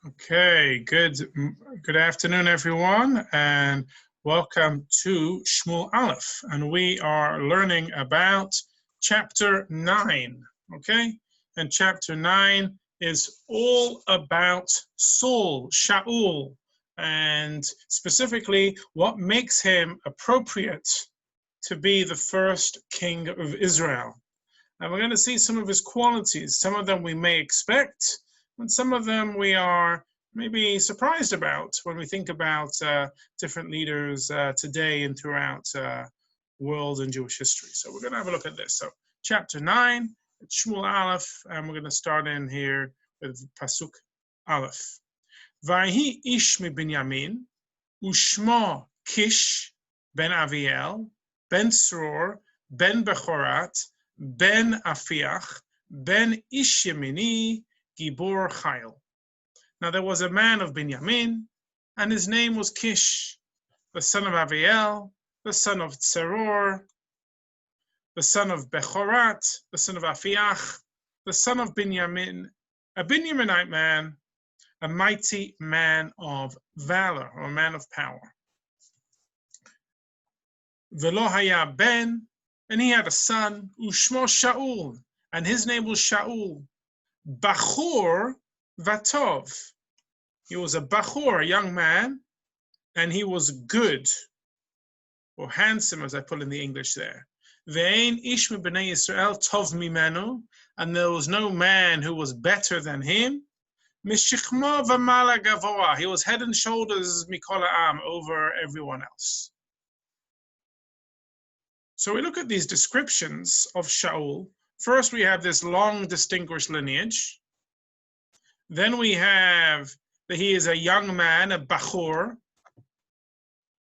Okay, good afternoon, everyone, and welcome to Shmuel Aleph. And we are learning about chapter 9, okay? And chapter 9 is all about Saul, Shaul, and specifically what makes him appropriate to be the first king of Israel. And we're going to see some of his qualities. Some of them we may expect, and some of them we are maybe surprised about when we think about different leaders today and throughout world and Jewish history. So we're going to have a look at this. So chapter 9, Shmuel Aleph, and we're going to start in here with Pasuk Aleph. Vayhi ish mi Binyamin, ushmo Kish ben Aviel, ben Sror, ben Bechorat, ben Afiach, ben Ish Yemini, Gibor Chayil. Now there was a man of Binyamin, and his name was Kish, the son of Aviel, the son of Tzeror, the son of Bechorat, the son of Afiach, the son of Binyamin, a Binyaminite man, a mighty man of valor, or a man of power. Velo haya ben, and he had a son, Ushmo Shaul, and his name was Shaul. Bachor Vatov. He was a Bachor, a young man, and he was good, or handsome, as I put in the English there. Ve'ein ish b'nei Yisrael tov mimenu, and there was no man who was better than him. Mishichmo v'mala gavoa. He was head and shoulders mikol ha'am, over everyone else. So we look at these descriptions of Shaul. First, we have this long, distinguished lineage. Then we have that he is a young man, a Bachor.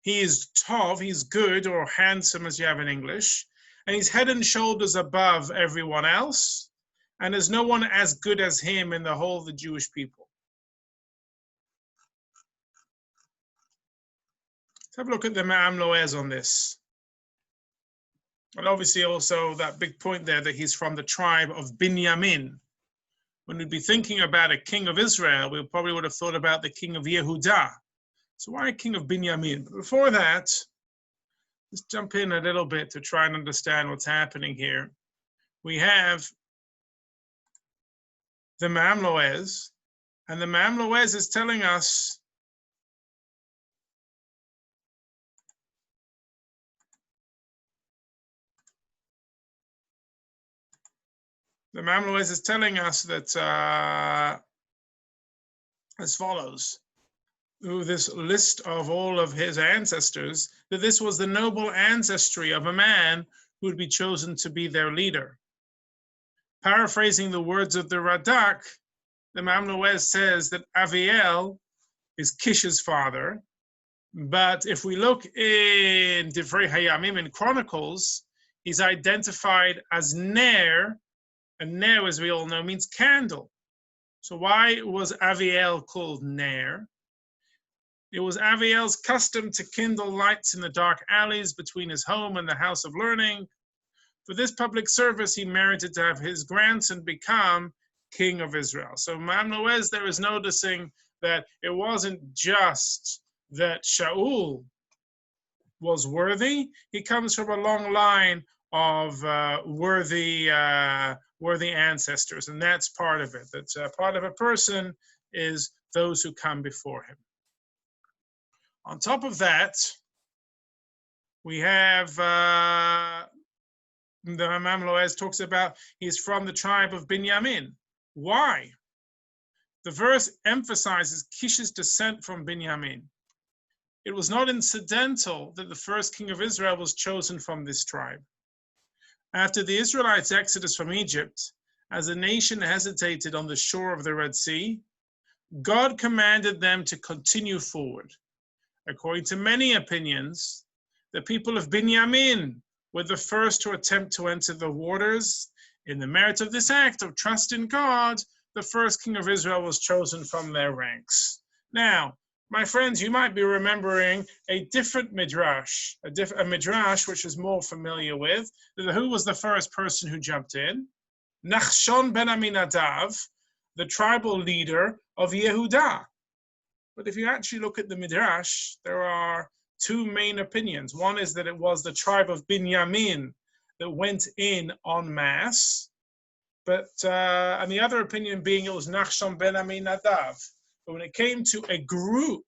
He is tov, he's good, or handsome, as you have in English. And he's head and shoulders above everyone else. And there's no one as good as him in the whole of the Jewish people. Let's have a look at the Ma'am Loez on this. And obviously also that big point there that he's from the tribe of Binyamin. When we'd be thinking about a king of Israel, we probably would have thought about the king of Yehudah. So why a king of Binyamin? But before that, let's jump in a little bit to try and understand what's happening here. We have the Ma'am Loez, and the Ma'am Loez is telling us that as follows, through this list of all of his ancestors, that this was the noble ancestry of a man who would be chosen to be their leader. Paraphrasing the words of the Radak, the Ma'am Loez says that Aviel is Kish's father, but if we look in Divrei Hayamim, in Chronicles, he's identified as Ner, and Ner, as we all know, means candle. So why was Aviel called Ner? It was Aviel's custom to kindle lights in the dark alleys between his home and the house of learning. For this public service, he merited to have his grandson become king of Israel. So Ma'am Loez there is noticing that it wasn't just that Shaul was worthy. He comes from a long line of worthy ancestors, and that's part of it. That's part of a person is those who come before him. On top of that, we have the Ma'am Loez talks about he's from the tribe of Binyamin. Why? The verse emphasizes Kish's descent from Binyamin. It was not incidental that the first king of Israel was chosen from this tribe. After the Israelites' exodus from Egypt, as the nation hesitated on the shore of the Red Sea, God commanded them to continue forward. According to many opinions, the people of Binyamin were the first to attempt to enter the waters. In the merit of this act of trust in God, the first king of Israel was chosen from their ranks. Now, my friends, you might be remembering a different midrash, a midrash which is more familiar with. Who was the first person who jumped in? Nachshon ben Aminadav, the tribal leader of Yehudah. But if you actually look at the Midrash, there are two main opinions. One is that it was the tribe of Binyamin that went in en masse, but and the other opinion being it was Nachshon ben Aminadav. But when it came to a group,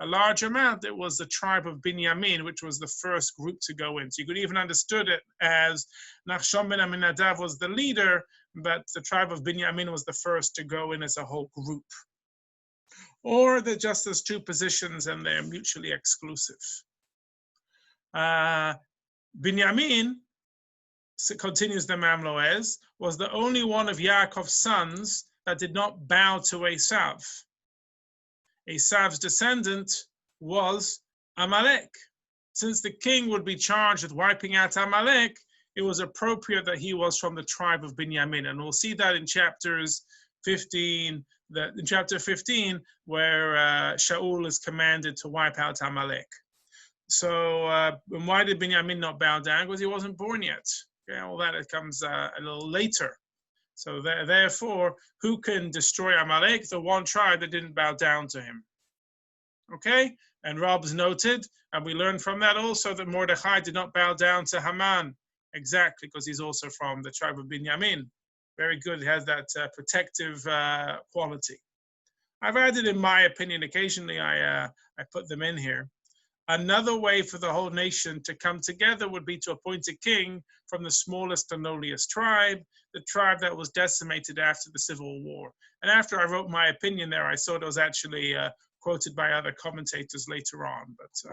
a large amount, it was the tribe of Binyamin, which was the first group to go in. So you could even understood it as Nachshon ben Aminadav was the leader, but the tribe of Binyamin was the first to go in as a whole group. Or they're just as two positions and they're mutually exclusive. Binyamin, continues the Mamloez, was the only one of Yaakov's sons that did not bow to Esav. Esav's descendant was Amalek. Since the king would be charged with wiping out Amalek, it was appropriate that he was from the tribe of Binyamin. And we'll see that in chapters 15, in chapter 15, where Shaul is commanded to wipe out Amalek. So why did Binyamin not bow down? Because he wasn't born yet. Okay, all that it comes a little later. So therefore, who can destroy Amalek? The one tribe that didn't bow down to him. Okay, and Rob's noted, and we learned from that also that Mordechai did not bow down to Haman. Exactly, because he's also from the tribe of Binyamin. Very good, it has that protective quality. I've added, in my opinion, occasionally I put them in here. Another way for the whole nation to come together would be to appoint a king from the smallest and lowliest tribe, the tribe that was decimated after the Civil War. And after I wrote my opinion there, I saw it was actually quoted by other commentators later on. But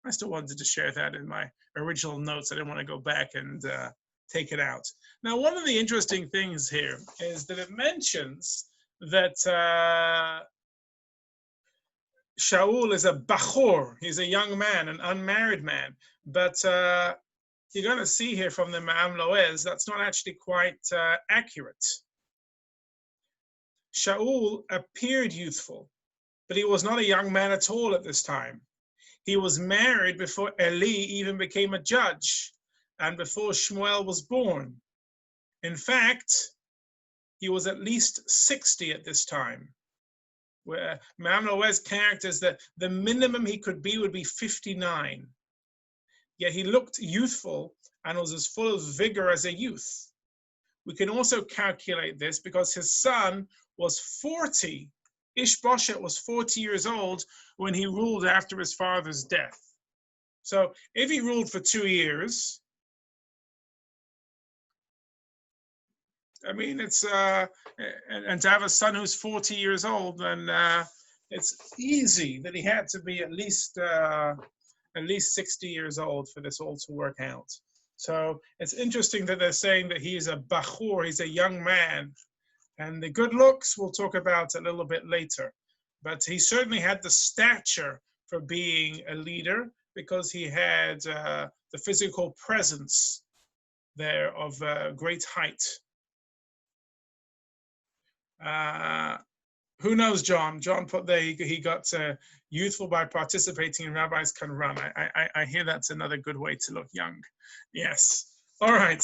I still wanted to share that in my original notes. I didn't want to go back and take it out. Now, one of the interesting things here is that it mentions that Shaul is a bachor, he's a young man, an unmarried man. But you're going to see here from the Ma'am Loez, that's not actually quite accurate. Shaul appeared youthful, but he was not a young man at all at this time. He was married before Eli even became a judge and before Shmuel was born. In fact, he was at least 60 at this time. Where Ma'am Loez's character is that the minimum he could be would be 59. Yet he looked youthful and was as full of vigor as a youth. We can also calculate this because his son was 40. Ishbosheth was 40 years old when he ruled after his father's death. So if he ruled for 2 years, I mean, it's and to have a son who's 40 years old, then it's easy that he had to be at least 60 years old for this all to work out. So it's interesting that they're saying that he is a bachur, he's a young man, and the good looks we'll talk about a little bit later. But he certainly had the stature for being a leader because he had the physical presence there of great height. Who knows, John? John put there he got youthful by participating in Rabbis Can Run. I hear that's another good way to look young. Yes. All right.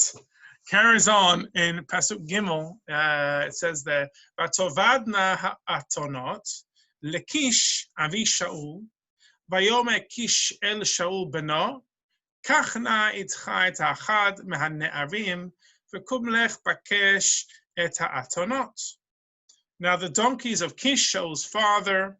Carries on in Pasuk Gimel. It says there, "Vatovadna ha'atonot lekish avi Shaul, vayomer Kish el Shaul beno, kach na itcha et ha'achad mehane'arim, v'kum lech bakesh et ha'atonot." Now, the donkeys of Kish, Shaul's father,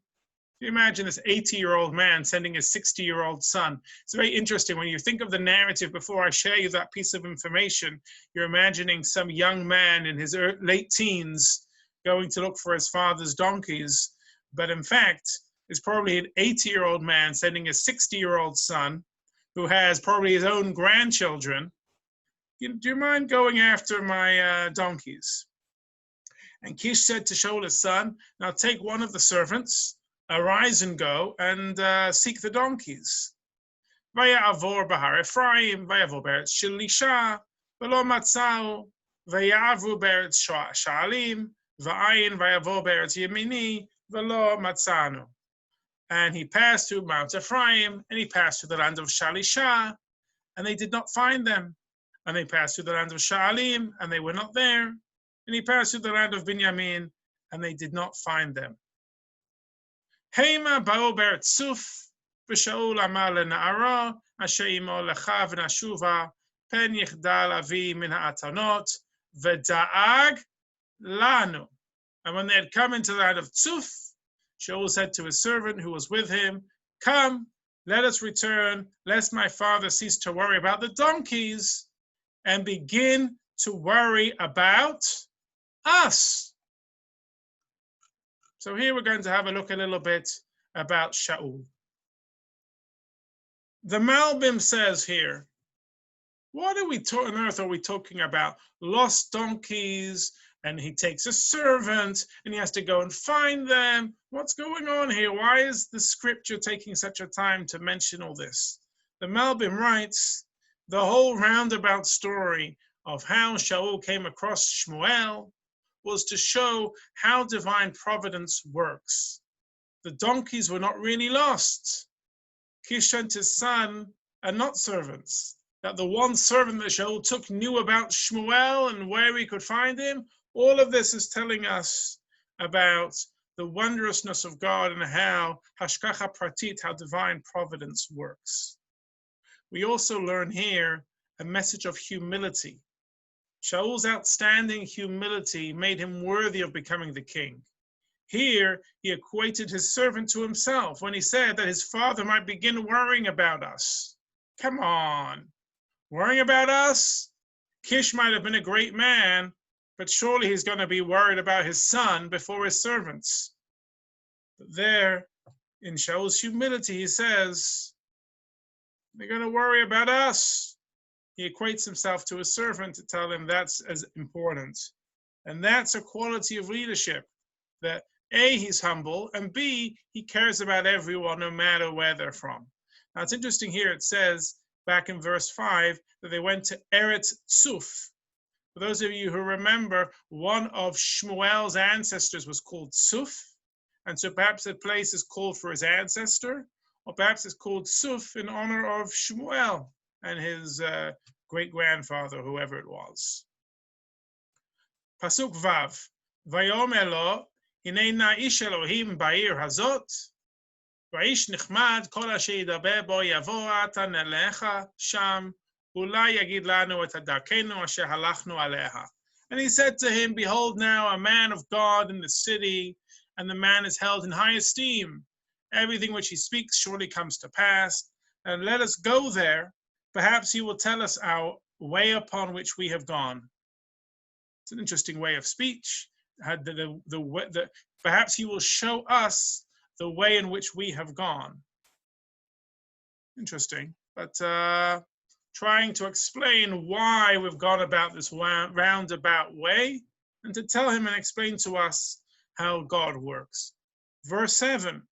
you imagine this 80-year-old man sending his 60-year-old son. It's very interesting. When you think of the narrative, before I share you that piece of information, you're imagining some young man in his late teens going to look for his father's donkeys. But in fact, it's probably an 80-year-old man sending a 60-year-old son who has probably his own grandchildren. Do you mind going after my donkeys? And Kish said to Shaul his son, "Now take one of the servants, arise and go, and seek the donkeys." Vayavor bahar Ephraim, vayavor beretz Shilisha, v'lo matzau, vayavru beretz Sha'alim, va'ayin vayavor beretz Yemini, v'lo matzanu. And he passed through Mount Ephraim, and he passed through the land of Shalisha, and they did not find them. And they passed through the land of Sha'alim, and they were not there. And he passed through the land of Binyamin, and they did not find them. Hema ba'o be'etzuf, v'Shaul amar lena'ara, asher imo lecha v'nashuva, pen yichdal avi min ha'atanot, v'da'ag lanu. And when they had come into the land of Tzuf, Shaul said to his servant who was with him, come, let us return, lest my father cease to worry about the donkeys and begin to worry about us. So here we're going to have a look a little bit about Shaul. The Malbim says here, what on earth are we talking about? Lost donkeys, and he takes a servant, and he has to go and find them. What's going on here? Why is the scripture taking such a time to mention all this? The Malbim writes, the whole roundabout story of how Shaul came across Shmuel was to show how divine providence works. The donkeys were not really lost. Kish and his son are not servants. That the one servant that Shaul took knew about Shmuel and where he could find him. All of this is telling us about the wondrousness of God and how hashkacha pratit, how divine providence works. We also learn here a message of humility. Shaul's outstanding humility made him worthy of becoming the king. Here, he equated his servant to himself when he said that his father might begin worrying about us. Come on, worrying about us? Kish might have been a great man, but surely he's going to be worried about his son before his servants. But there, in Shaul's humility, he says, they're going to worry about us. He equates himself to a servant to tell him that's as important. And that's a quality of leadership, that A, he's humble, and B, he cares about everyone no matter where they're from. Now it's interesting here, it says back in verse 5 that they went to Eretz Tzuf. For those of you who remember, one of Shmuel's ancestors was called Tzuf, and so perhaps the place is called for his ancestor, or perhaps it's called Tzuf in honor of Shmuel and his great-grandfather, whoever it was. Pasuk Vav, Vayomer lo, Hinei na ish Elohim ba'ir hazot, va'ish nichmad kol asher yidaber bo yavo ata nelecha sham, ulai yagid lanu et hadarkenu asher halachnu aleha. And he said to him, behold now a man of God in the city, and the man is held in high esteem. Everything which he speaks surely comes to pass, and let us go there. Perhaps he will tell us our way upon which we have gone. It's an interesting way of speech. Perhaps he will show us the way in which we have gone. Interesting, but trying to explain why we've gone about this roundabout way, and to tell him and explain to us how God works. Verse 7,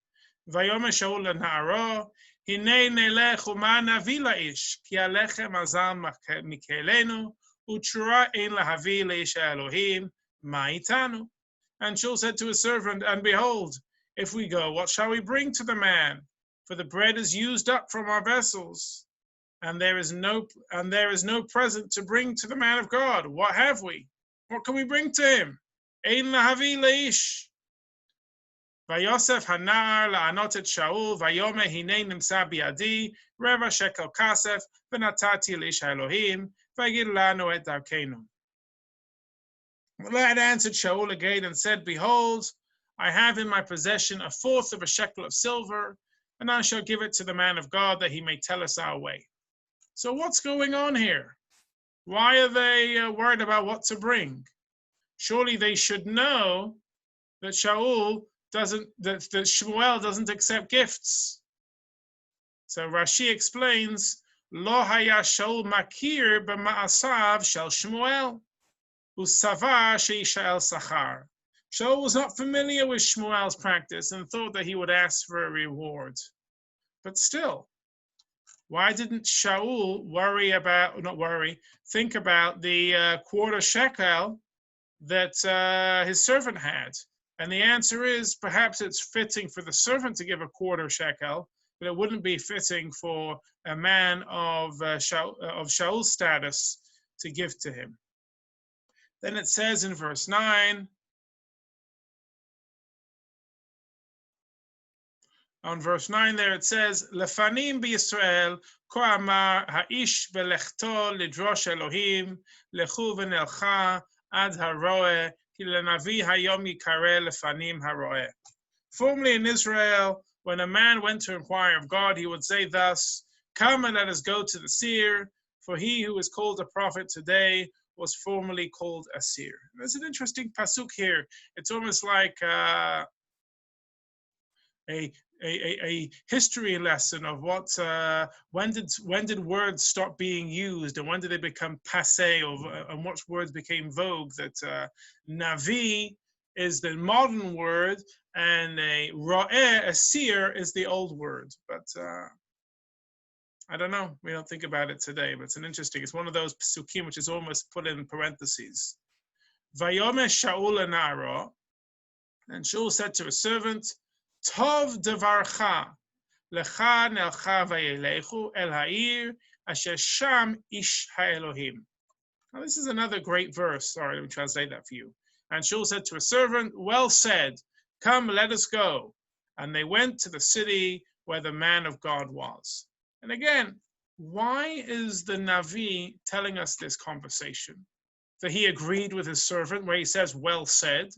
Vayomer Shaul lena'aro, Hinei nelech u'ma navi la'ish, ki alechem azal mikelenu, u'tshura ein lahavi la'ish Elohim, ma itanu. And Shaul said to his servant, and behold, if we go, what shall we bring to the man? For the bread is used up from our vessels, and there is no present to bring to the man of God. What have we? What can we bring to him? Ein lahavi la'ish. Vayosef hanar la'anot et Shaul, vayomer hinei nimsa biadi, reva shekel kasef, v'natati l'ish Elohim, v'yagid lanu et darkenu. The lad answered Shaul again and said, behold, I have in my possession 1/4 of a shekel of silver, and I shall give it to the man of God that he may tell us our way. So what's going on here? Why are they worried about what to bring? Surely they should know that Shmuel doesn't accept gifts. So Rashi explains, Lo haya Shaul makir b'ma'asav shel Shmuel, u'savar she'yisha'el sachar. Shaul was not familiar with Shmuel's practice and thought that he would ask for a reward. But still, why didn't Shaul think about the 1/4 shekel that his servant had? And the answer is, perhaps it's fitting for the servant to give a 1/4 shekel, but it wouldn't be fitting for a man of Shaul's status to give to him. Then it says in verse 9, On verse 9 there it says, Lefanim b'Yisrael, ko amar ha'ish belechto lidrosh Elohim, lechu v'nelcha ad haroeh, ki lenavi hayom yikareh lefanim haroeh. Formerly in Israel, when a man went to inquire of God, he would say thus, come and let us go to the Seer, for he who is called a prophet today was formerly called a Seer. There's an interesting pasuk here. It's almost like a history lesson of what when did words stop being used and when did they become passé, and what words became vogue. That navi is the modern word and a ro'eh, a seer, is the old word. But I don't know. We don't think about it today, but it's it's one of those psukim which is almost put in parentheses. Vayome Shaul anaro, and Shaul said to a servant, Tov devarcha, lecha nelcha vayelechu el ha'ir, asher sham ish ha'elohim. Now this is another great verse. Sorry, let me translate that for you. And Shaul said to a servant, well said, come, let us go. And they went to the city where the man of God was. And again, why is the Navi telling us this conversation? That he agreed with his servant, where he says, well said.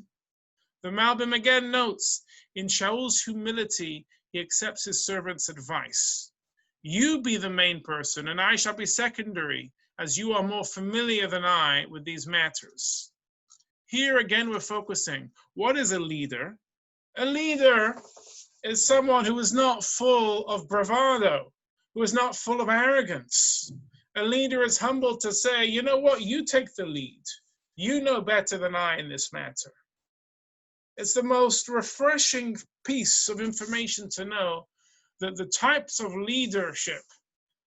The Malbim again notes, in Shaul's humility, he accepts his servant's advice. You be the main person, and I shall be secondary, as you are more familiar than I with these matters. Here again, we're focusing. What is a leader? A leader is someone who is not full of bravado, who is not full of arrogance. A leader is humble to say, you know what, you take the lead. You know better than I in this matter. It's the most refreshing piece of information to know that the types of leadership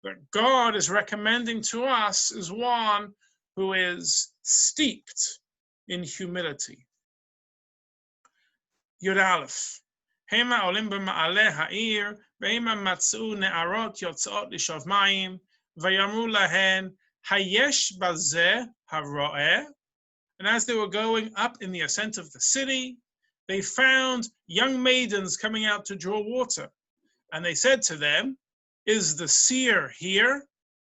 that God is recommending to us is one who is steeped in humility. Yud Aleph. Hema olim b'ma'aleh ha'ir, ve'ima matzu ne'arot yotzot lishov mayim, vayamru lahen, hayesh bazeh haro'eh. And as they were going up in the ascent of the city, they found young maidens coming out to draw water. And they said to them, is the seer here?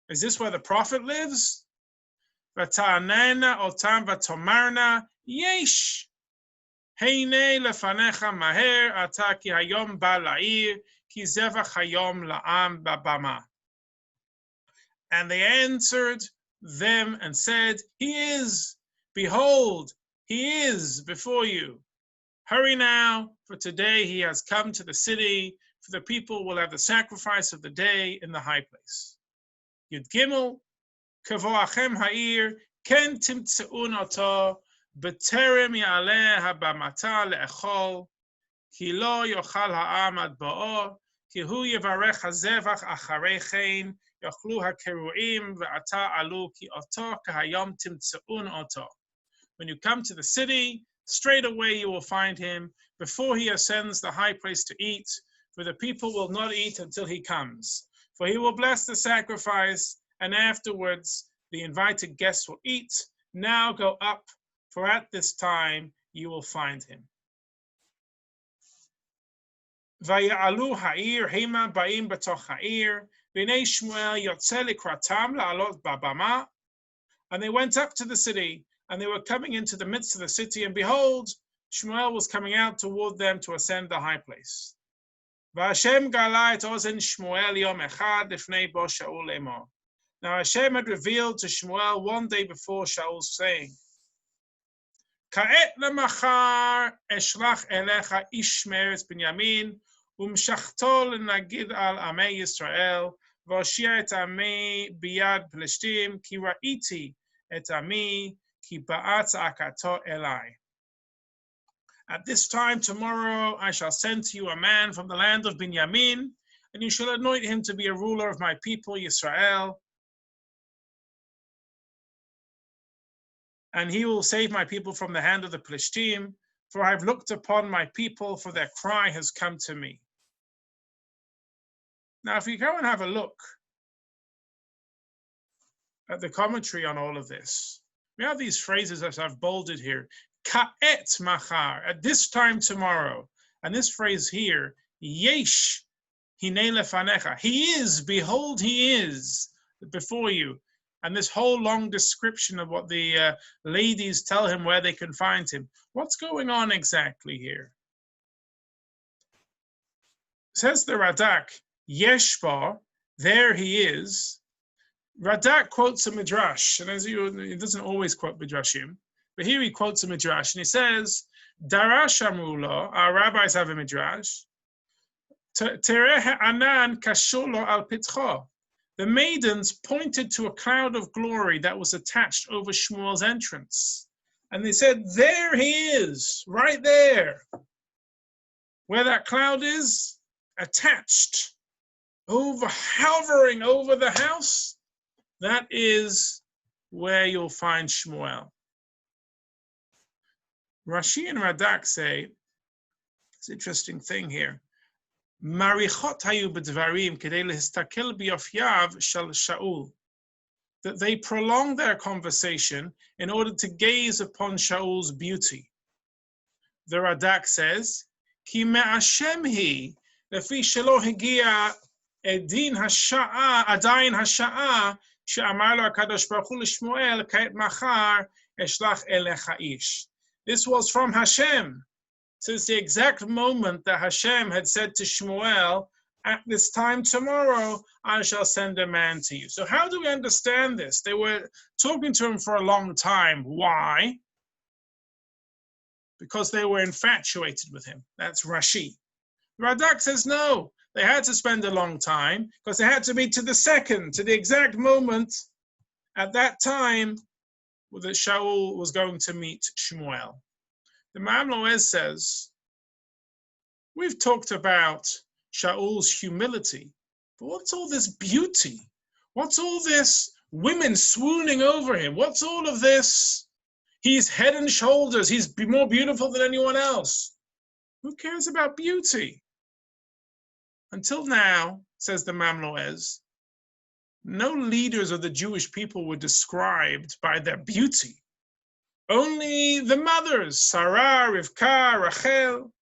Is this where the prophet lives? V'ta'anena otam v'tomarna yesh. Heine lefanecha maher ata ki hayom ba la'ir ki zevach hayom la'am babama. And they answered them and said, he is, behold, he is before you. Hurry now, for today he has come to the city, for the people will have the sacrifice of the day in the high place. Yud Gimel, Kavoachem ha'ir, ken timtze'un oto, b'terem ya'aleh habamata le'echol, ki lo yochal ha'am ad bo'o, ki hu yevarech hazevach acharei chen, yochlu ha'keruim, ve'ata alu ki oto kahayom timtze'un oto. When you come to the city, straight away you will find him before he ascends the high place to eat, for the people will not eat until he comes. For he will bless the sacrifice, and afterwards the invited guests will eat. Now go up, for at this time you will find him. Vaya'alu ha'ir hema ba'im b'toch ha'ir, v'nei Shmuel yotze likratam la'alot b'bama. And they went up to the city, and they were coming into the midst of the city, and behold, Shmuel was coming out toward them to ascend the high place. V'Hashem gala et ozen Shmuel yom echad lifnei bo Shaul lemor. Now Hashem had revealed to Shmuel one day before Shaul, saying, Ka'et lemachar eshlach elecha ish meretz Binyamin, umshachto lenagid al amei Yisrael, v'oshia et amei biyad Plishtim, ki ra'iti et ami, ki ba'at akato elai. At this time tomorrow I shall send to you a man from the land of Binyamin, and you shall anoint him to be a ruler of my people Yisrael, and he will save my people from the hand of the Plishtim, for I have looked upon my people, for their cry has come to me. Now, if you go and have a look at the commentary on all of this, we have these phrases that I've bolded here. Ka'et machar, at this time tomorrow. And this phrase here Yesh, hine lefanecha. He is, behold, he is before you. And this whole long description of what the ladies tell him where they can find him. What's going on exactly here? Says the Radak, Yeshba, there he is. Radak quotes a midrash, and as he doesn't always quote midrashim, but here he quotes a midrash, and he says, Darash Amrullah, our rabbis have a midrash, Tereh anan kasholo al pitcho. The maidens pointed to a cloud of glory that was attached over Shmuel's entrance. And they said, there he is, right there. Where that cloud is, attached, hovering over the house, that is where you'll find Shmuel. Rashi and Radak say, it's an interesting thing here. Marichot hayu b'dvarim kedei lehistakel b'yofyav shel Shaul. That they prolonged their conversation in order to gaze upon Shaul's beauty. The Radak says, Ki me'ashem hi, lefi shelo higia edin hasha'a, adayin hasha'a, she'amar lo HaKadosh Baruch Hu l'Shmuel, ka'et machar eshlach elecha ish. This was from Hashem. Since the exact moment that Hashem had said to Shmuel, at this time tomorrow, I shall send a man to you. So how do we understand this? They were talking to him for a long time. Why? Because they were infatuated with him. That's Rashi. Radak says no. They had to spend a long time because they had to be to the exact moment at that time that Shaul was going to meet Shmuel. The Ma'am Loez says, we've talked about Shaul's humility, but what's all this beauty? What's all this women swooning over him? What's all of this? He's head and shoulders. He's more beautiful than anyone else. Who cares about beauty? Until now, says the Ma'am Loez, no leaders of the Jewish people were described by their beauty. Only the mothers, Sarah, Rivka, Rachel,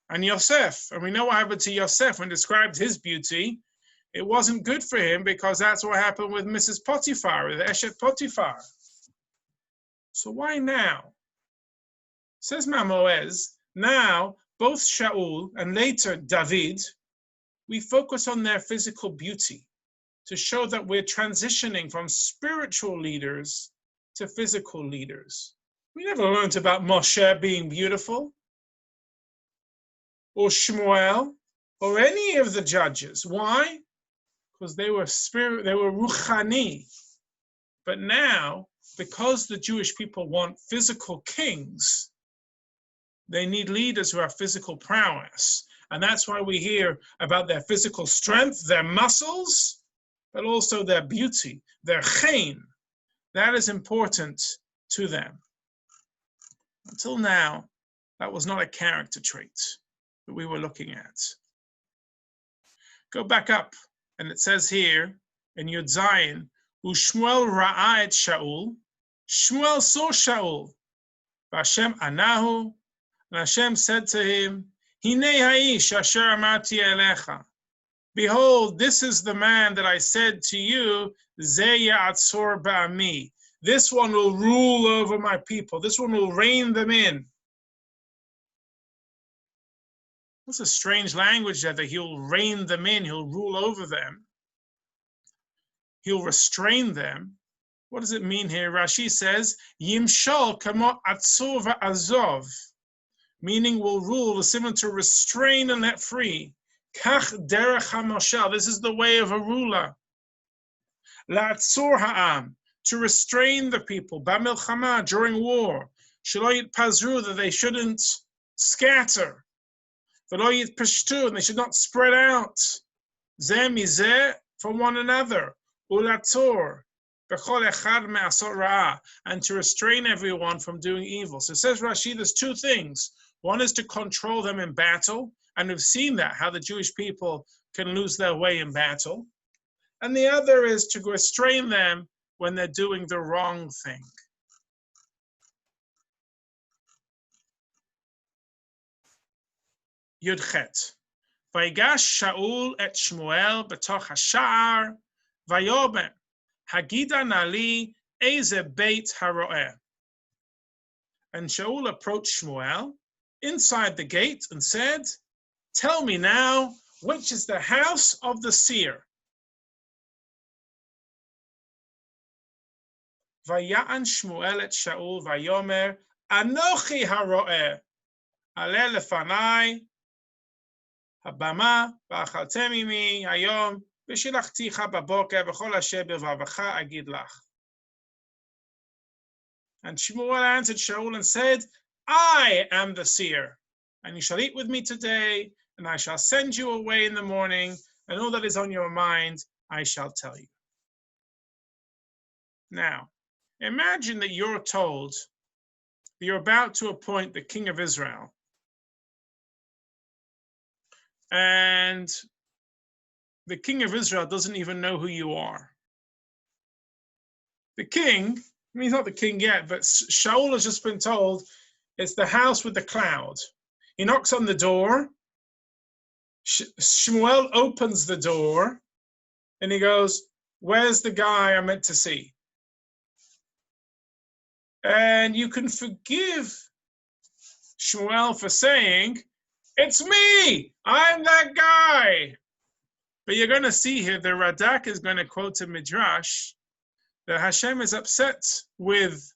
and Yosef. And we know what happened to Yosef when described his beauty. It wasn't good for him because that's what happened with Mrs. Potiphar, with Eshet Potiphar. So why now? Says Ma'am Loez, now both Shaul and later David, we focus on their physical beauty to show that we're transitioning from spiritual leaders to physical leaders. We never learned about Moshe being beautiful, or Shmuel, or any of the judges. Why? Because they were ruchani. But now, because the Jewish people want physical kings, they need leaders who have physical prowess. And that's why we hear about their physical strength, their muscles, but also their beauty, their chen. That is important to them. Until now, that was not a character trait that we were looking at. Go back up, and it says here in Yud Zayin, Ushmuel ra'a et Shaul. Shmuel saw Shaul. Hashem anahu, and Hashem said to him, Hinei ha'ish asher amarti elecha. Behold, this is the man that I said to you, Ze ya'atzor ba'ami. This one will rule over my people. This one will rein them in. That's a strange language that he'll rein them in. He'll rule over them. He'll restrain them. What does it mean here? Rashi says, Yimshal kamo atzor va'azov. Meaning will rule is similar to restrain and let free. Kach derech hamoshel. This is the way of a ruler. La'atzor ha'am. To restrain the people. Ba'milchama. During war. Shelo yitpazru. That they shouldn't scatter. V'lo yitpashtu. And they should not spread out. Zeh mizeh. From one another. Ula'atzor. B'chol echad me'asot ra'ah. And to restrain everyone from doing evil. So it says Rashi, there's two things. One is to control them in battle, and we've seen that, how the Jewish people can lose their way in battle. And the other is to restrain them when they're doing the wrong thing. Yudchet. Vayigash Shaul et Shmuel betoch hasha'ar, vayomer, Hagida nali eze beit haro'eh. And Shaul approached Shmuel inside the gate and said, tell me now, which is the house of the seer? Vaya'an Shmuel et Shaul vayomer, Anochi haro'eh, ale lefanai, habama, v'achaltem imi hayom, v'shilachticha baboker, v'chol asher b'lvavecha agid lach. And Shmuel answered Shaul and said, I am the seer, and you shall eat with me today, and I shall send you away in the morning, and all that is on your mind I shall tell you. Now, imagine that you're told that you're about to appoint the king of Israel, and the king of Israel doesn't even know who you are. The king, I mean, he's not the king yet, but Shaul has just been told it's the house with the cloud. He knocks on the door. Shmuel opens the door and he goes, where's the guy I meant to see? And you can forgive Shmuel for saying, it's me, I'm that guy. But you're going to see here, the Radak is going to quote a Midrash that Hashem is upset with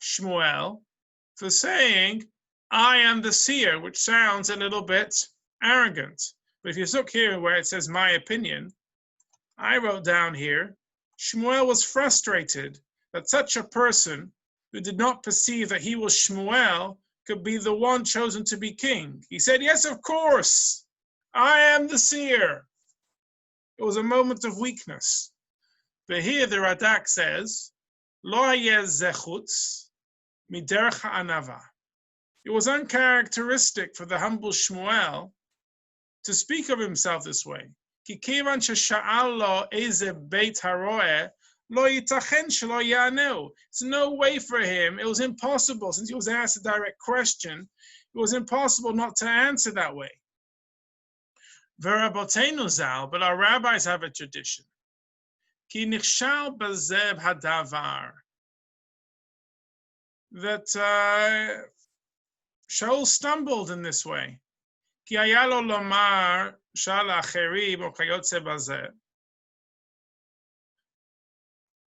Shmuel for saying, I am the seer, which sounds a little bit arrogant. But if you look here where it says my opinion, I wrote down here, Shmuel was frustrated that such a person who did not perceive that he was Shmuel could be the one chosen to be king. He said, yes, of course, I am the seer. It was a moment of weakness. But here the Radak says, Lo hayeh zechutz miderech ha'anava. It was uncharacteristic for the humble Shmuel to speak of himself this way. Ki kivan shesha'al lo eze beit haro'eh lo yitachen shelo ya'aneu. It's no way for him. It was impossible, since he was asked a direct question, it was impossible not to answer that way. V'rabotenu zal, but our rabbis have a tradition. Ki nichshal bazeb hadavar. That Shaul stumbled in this way. Ki haya lo lomar shal acherim o kayotze bazeh.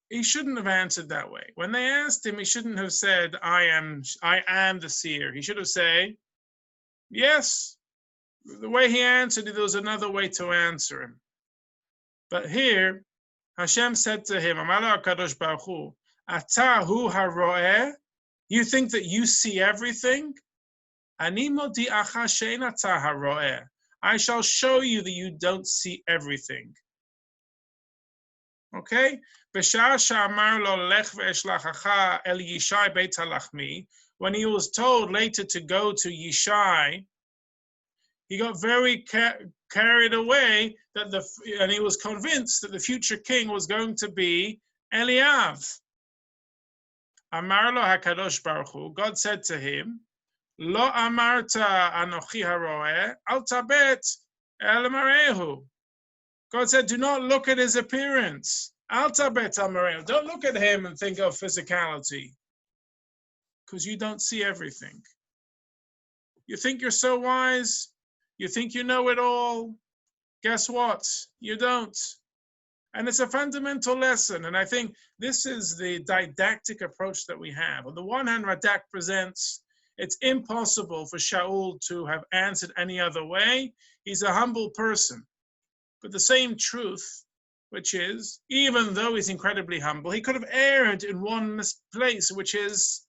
He shouldn't have answered that way. When they asked him, he shouldn't have said, I am the seer. He should have said, yes. The way he answered, there was another way to answer him. But here, Hashem said to him, Amar HaKadosh Baruch Hu, Ata hu haro'eh, you think that you see everything? Ani modi'acha she'en ata haro'eh, I shall show you that you don't see everything. Okay? B'sha'ah she'amar lo lech ve'eshlachacha el Yishai beit halachmi, when he was told later to go to Yishai, he got very carried away and he was convinced that the future king was going to be Eliav. Amar lo HaKadosh Baruch Hu, God said to him, Lo amarta anochi haroeh, al tabet el marehu. God said, do not look at his appearance. Al tabet el marehu. Don't look at him and think of physicality, because you don't see everything. You think you're so wise? You think you know it all? Guess what? You don't. And it's a fundamental lesson. And I think this is the didactic approach that we have. On the one hand, Radak presents, it's impossible for Shaul to have answered any other way. He's a humble person. But the same truth, which is, even though he's incredibly humble, he could have erred in one place, which is,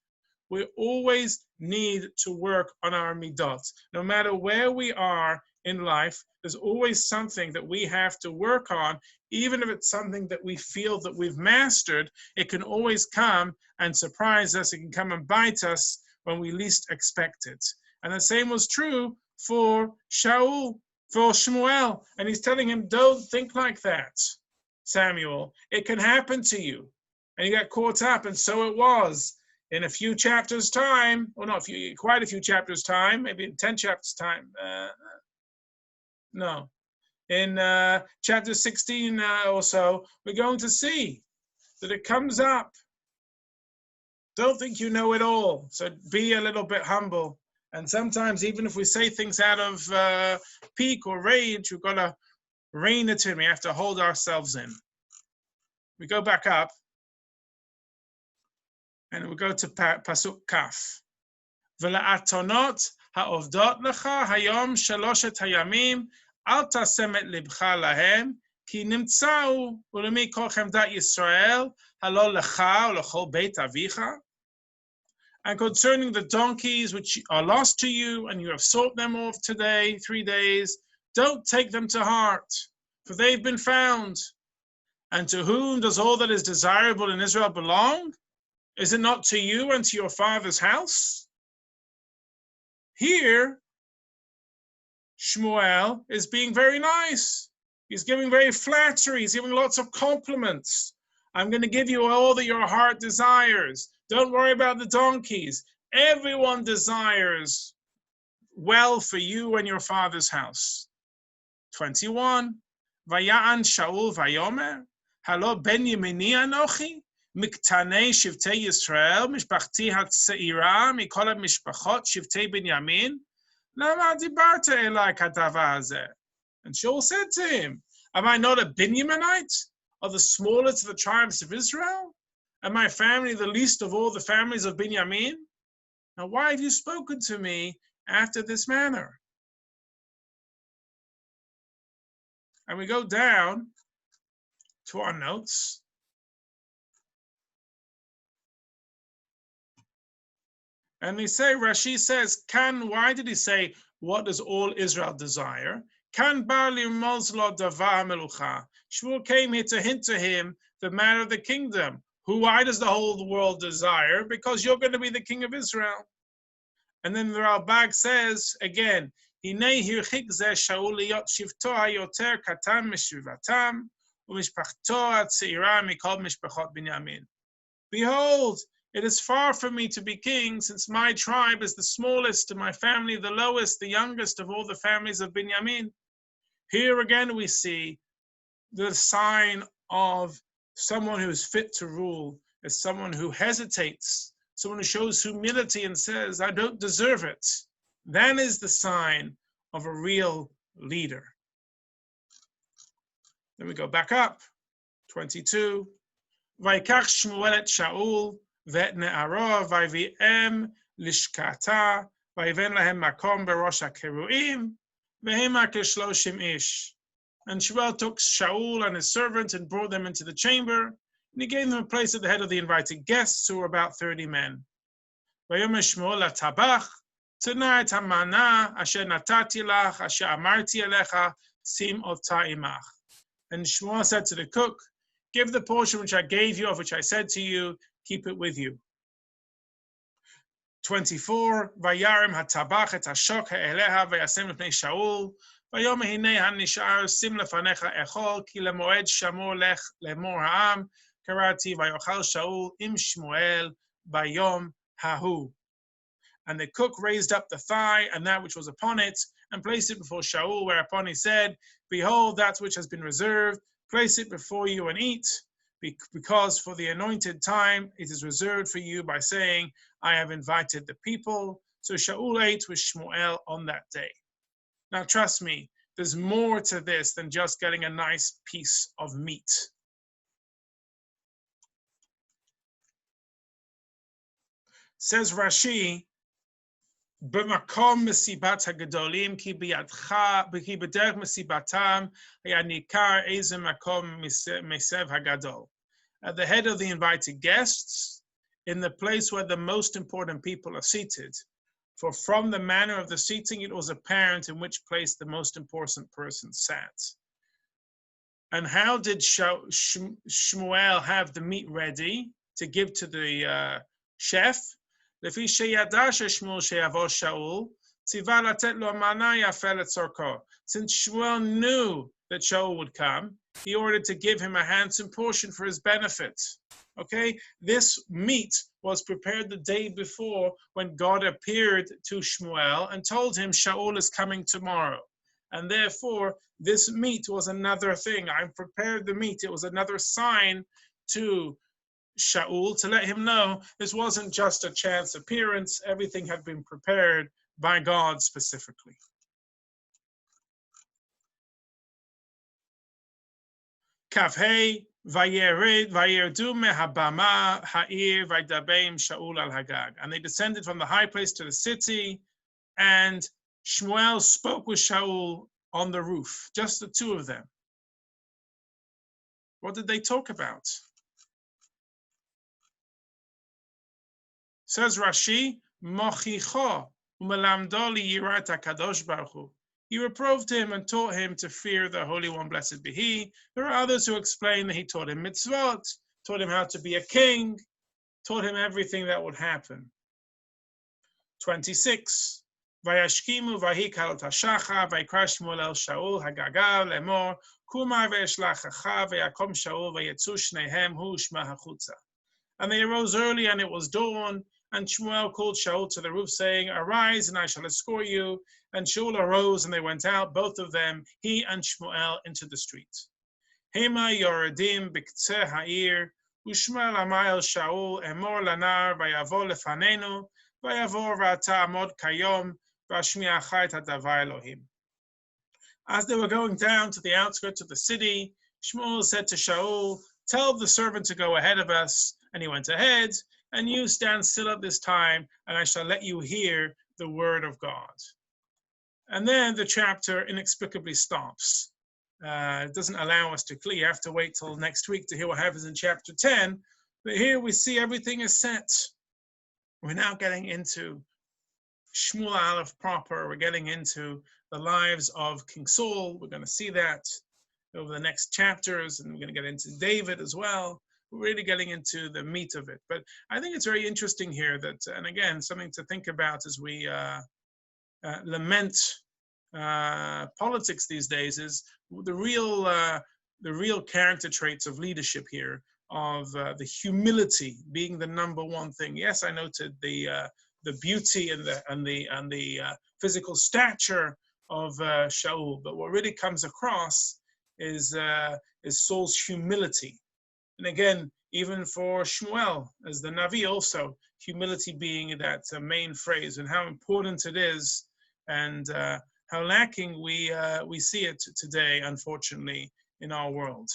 we always need to work on our midot. No matter where we are in life, there's always something that we have to work on. Even if it's something that we feel that we've mastered, it can always come and surprise us. It can come and bite us when we least expect it. And the same was true for Shaul, for Shmuel. And he's telling him, don't think like that, Samuel. It can happen to you. And he got caught up, and so it was. in a few chapters' time, or not quite a few chapters' time, maybe in 10 chapters' time. No, in chapter 16 or so, we're going to see that it comes up. Don't think you know it all. So be a little bit humble. And sometimes, even if we say things out of pique or rage, we've got to rein it in. We have to hold ourselves in. We go back up, and we go to Pasuk Kaf. ולאתונות העובדות לך היום שלושת הימים, אל תשם את לבך להם, כי נמצאו ולמי כל חמדת ישראל, הלא לך ולכל בית אביך. And concerning the donkeys which are lost to you, and you have sought them off today, 3 days, don't take them to heart, for they've been found. And to whom does all that is desirable in Israel belong? Is it not to you and to your father's house? Here, Shmuel is being very nice. He's giving very flattery. He's giving lots of compliments. I'm going to give you all that your heart desires. Don't worry about the donkeys. Everyone desires well for you and your father's house. 21. Vaya'an Shaul vayomer, halo Binyamini anochi, miktane shivtei Yisrael, mishpachti hatzeira, mikol mishpachot shivtei Binyamin, lama dibarta elai kadava hazeh. And Shaul said to him, am I not a Binyaminite, of the smallest of the tribes of Israel? And my family the least of all the families of Binyamin? Now why have you spoken to me after this manner? And we go down to our notes. And we say, Rashi says, why did he say, what does all Israel desire? Shmuel came here to hint to him the matter of the kingdom. Why does the whole world desire? Because you're going to be the king of Israel. And then the Ralbag says, again, behold, it is far from me to be king, since my tribe is the smallest, and my family the lowest, the youngest of all the families of Binyamin. Here again we see the sign of someone who is fit to rule, as someone who hesitates, someone who shows humility and says, I don't deserve it. That is the sign of a real leader. Then we go back up, 22. Vaikach Shmuel et Shaul ואת נערו ויביאם לשכתה, ויבן להם מקום בראש הקרואים, והמה כ30 איש. And Shaul took Shaul and his servant and brought them into the chamber, and he gave them a place at the head of the invited guests, who were about 30 men. ויאמר שמואל לטבח, תנה את המנה אשר נתתי לך, אשר אמרתי אליך, שים אותה עמך. And Shmuel said to the cook, give the portion which I gave you, of which I said to you, keep it with you. 24. Vayarim hatabach et hashok ha'eleha vayasem l'pnei Shaul, vayom hinei hanishar sim lefanecha echol, ki lemoed shamor lech lemor ha'am, karati vayochal Shaul im Shmuel bayom hahu. And the cook raised up the thigh and that which was upon it, and placed it before Shaul, whereupon he said, behold, that which has been reserved, place it before you and eat, because for the anointed time it is reserved for you, by saying, I have invited the people. So Shaul ate with Shmuel on that day. Now trust me, there's more to this than just getting a nice piece of meat. Says Rashi, במקום מסיבת הגדולים, כי בדרך מסיבתם היה ניכר איזה מקום מסב הגדול. At the head of the invited guests, in the place where the most important people are seated. For from the manner of the seating, it was apparent in which place the most important person sat. And how did Shmuel have the meat ready to give to the chef? Since Shmuel knew that Shaul would come, he ordered to give him a handsome portion for his benefit. Okay, this meat was prepared the day before when God appeared to Shmuel and told him Shaul is coming tomorrow. And therefore, this meat was another thing. I prepared the meat. It was another sign to Shaul to let him know this wasn't just a chance appearance. Everything had been prepared by God specifically. Kafhei vayerdu mehabama ha'ir vaydabeim Shaul al Hagag. And they descended from the high place to the city, and Shmuel spoke with Shaul on the roof, just the two of them. What did they talk about? Says Rashi, Mochicho umelamdo liyirat hakadosh baruch hu. He reproved him and taught him to fear the Holy One, blessed be He. There are others who explain that he taught him mitzvot, taught him how to be a king, taught him everything that would happen. 26. Vayashkimu vahikal tashacha vayikra Shmuel el Shaul hagagav lemor kuma ve'eshlachacha ve'yakom Shaul vayetzu shnehem hu shma hachutza. And they arose early, and it was dawn, and Shmuel called Shaul to the roof, saying, Arise, and I shall escort you. And Shaul arose, and they went out, both of them, he and Shmuel, into the street. Hema yoredim b'ktzeh ha'ir, u'Shmuel amar el Shaul, emor lanar, vayavo lefanenu, vayavo v'ata amod kayom, v'ashmi'acha et hadavar Elohim. As they were going down to the outskirts of the city, Shmuel said to Shaul, Tell the servant to go ahead of us. And he went ahead, and you stand still at this time, and I shall let you hear the word of God. And then the chapter inexplicably stops. It doesn't allow us to clear. You have to wait till next week to hear what happens in chapter 10. But here we see everything is set. We're now getting into Shmuel Aleph proper. We're getting into the lives of King Saul. We're going to see that over the next chapters, and we're going to get into David as well. We're really getting into the meat of it. But I think it's very interesting here that, and again, something to think about as we lament politics these days, is the real character traits of leadership here, of the humility being the number one thing. Yes, I noted the beauty and the physical stature of Shaul, but what really comes across is Saul's humility. And again, even for Shmuel, as the Navi also, humility being that main phrase, and how important it is, and how lacking we see it today, unfortunately, in our world.